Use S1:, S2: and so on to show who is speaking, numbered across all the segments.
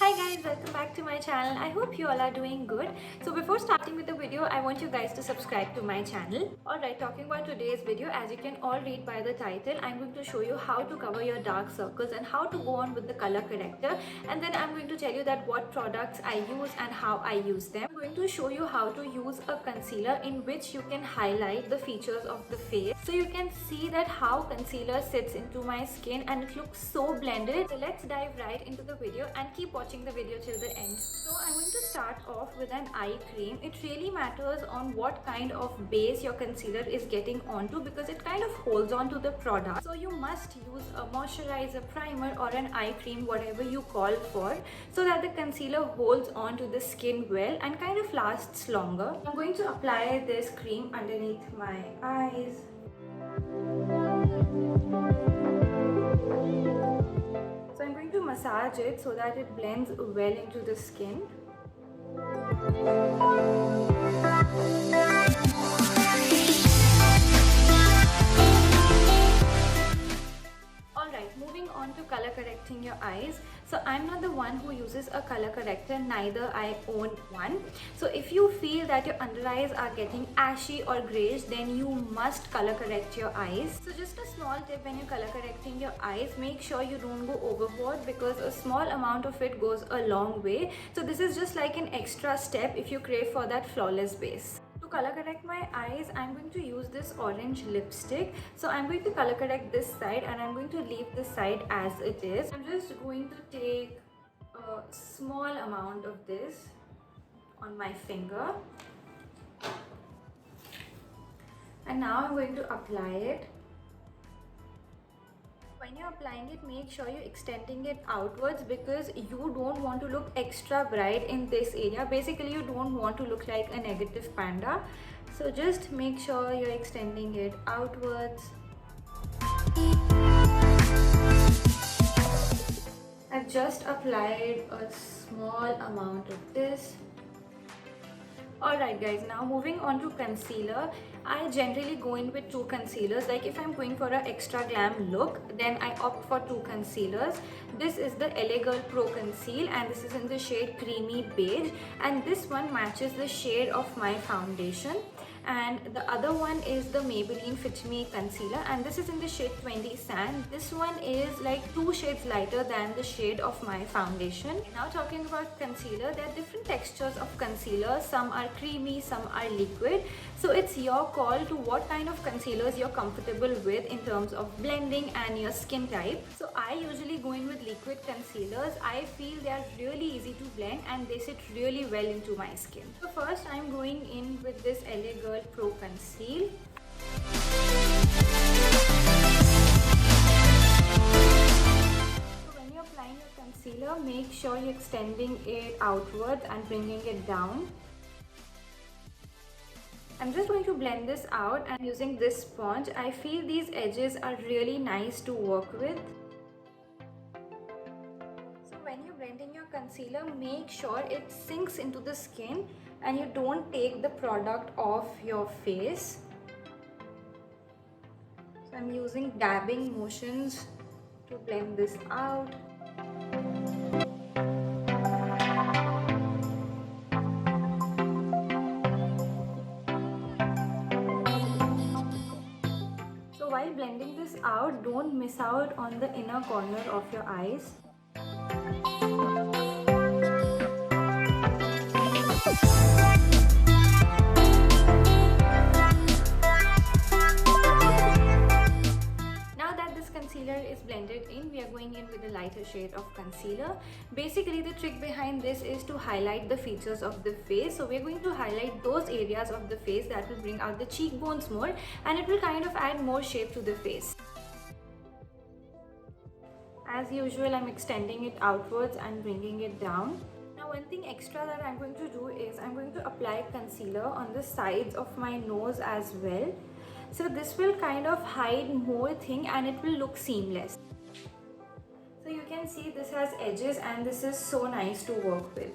S1: Hi guys, welcome back to my channel. I hope you all are doing good. So before starting with the video, I want you guys to subscribe to my channel. Alright, talking about today's video, as you can all read by the title, I'm going to show you how to cover your dark circles and how to go on with the color corrector. And then I'm going to tell you that what products I use and how I use them. I'm going to show you how to use a concealer in which you can highlight the features of the face. So you can see that how concealer sits into my skin and it looks so blended. So let's dive right into the video and keep watching the video till the end. So I'm going to start off with an eye cream. It really matters on what kind of base your concealer is getting onto because it kind of holds on to the product. So you must use a moisturizer, primer or an eye cream, whatever you call for, so that the concealer holds on to the skin well and kind of lasts longer. I'm going to apply this cream underneath my eyes. So I'm going to massage it so that it blends well into the skin. Alright, moving on to color correcting your eyes. So I'm not the one who uses a color corrector, neither I own one. So if you feel that your under eyes are getting ashy or grayish, then you must color correct your eyes. So just a small tip when you're color correcting your eyes, make sure you don't go overboard because a small amount of it goes a long way. So this is just like an extra step if you crave for that flawless base. To color correct my eyes, I'm going to use this orange lipstick. So I'm going to color correct this side and I'm going to leave this side as it is. I'm just going to take a small amount of this on my finger. And now I'm going to apply it. When you're applying it, make sure you're extending it outwards because you don't want to look extra bright in this area. Basically, you don't want to look like a negative panda. So just make sure you're extending it outwards. I've just applied a small amount of this. Alright guys, now moving on to concealer. I generally go in with two concealers. Like if I'm going for an extra glam look, then I opt for two concealers. This is the LA Girl Pro Conceal and this is in the shade Creamy Beige, and this one matches the shade of my foundation. And the other one is the Maybelline Fit Me Concealer and this is in the shade 20 Sand. This one is like 2 shades lighter than the shade of my foundation. Now talking about concealer, there are different textures of concealer. Some are creamy, some are liquid. So it's your call to what kind of concealers you're comfortable with in terms of blending and your skin type. So I usually go in with liquid concealers. I feel they are really easy to blend and they sit really well into my skin. So first I'm going in with this LA Girl Pro Conceal. So when you're applying your concealer, make sure you're extending it outwards and bringing it down. I'm just going to blend this out and using this sponge. I feel these edges are really nice to work with. So when you're blending your concealer, make sure it sinks into the skin and you don't take the product off your face. So I'm using dabbing motions to blend this out. So while blending this out, don't miss out on the inner corner of your eyes. Concealer is blended in, we are going in with a lighter shade of concealer. Basically the trick behind this is to highlight the features of the face. So we're going to highlight those areas of the face that will bring out the cheekbones more and it will kind of add more shape to the face. As usual, I'm extending it outwards and bringing it down. Now one thing extra that I'm going to do is I'm going to apply concealer on the sides of my nose as well. So this will kind of hide more thing and it will look seamless. So you can see this has edges and this is so nice to work with.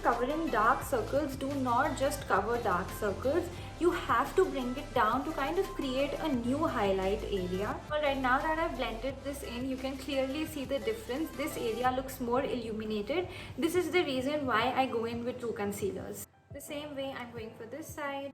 S1: covering dark circles, do not just cover dark circles. You have to bring it down to kind of create a new highlight area. Alright, now that I've blended this in, you can clearly see the difference. This area looks more illuminated. This is the reason why I go in with two concealers. The same way I'm going for this side.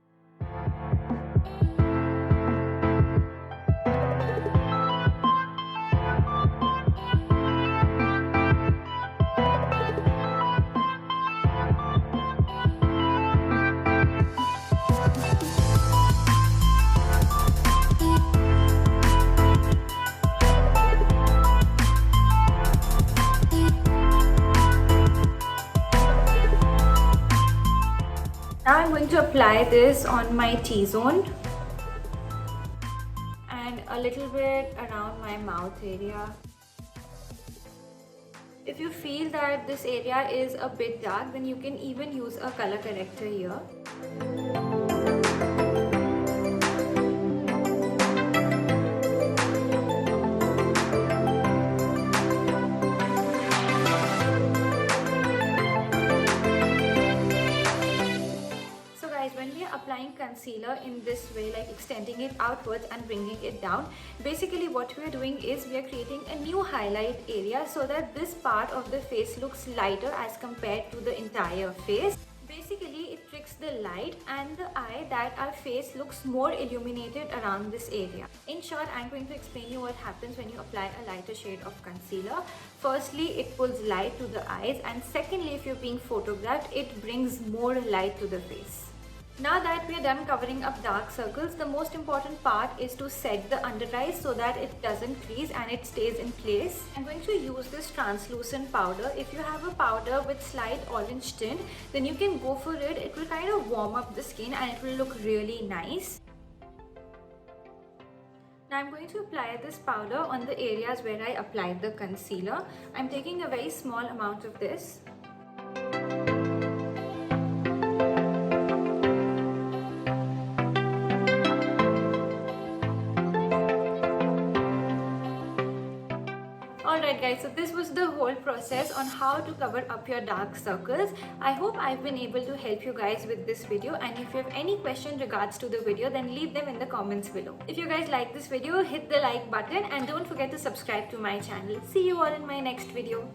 S1: Now I'm going to apply this on my T-zone and a little bit around my mouth area. If you feel that this area is a bit dark, then you can even use a color corrector here. When we are applying concealer in this way, like extending it outwards and bringing it down, basically what we are doing is we are creating a new highlight area so that this part of the face looks lighter as compared to the entire face. Basically, it tricks the light and the eye that our face looks more illuminated around this area. In short, I'm going to explain you what happens when you apply a lighter shade of concealer. Firstly, it pulls light to the eyes, and secondly, if you're being photographed, it brings more light to the face. Now that we are done covering up dark circles, the most important part is to set the under eyes so that it doesn't crease and it stays in place. I'm going to use this translucent powder. If you have a powder with slight orange tint, then you can go for it. It will kind of warm up the skin and it will look really nice. Now I'm going to apply this powder on the areas where I applied the concealer. I'm taking a very small amount of this. Alright guys, so this was the whole process on how to cover up your dark circles. I hope I've been able to help you guys with this video, and if you have any question regards to the video, then leave them in the comments below. If you guys like this video, hit the like button and don't forget to subscribe to my channel. See you all in my next video.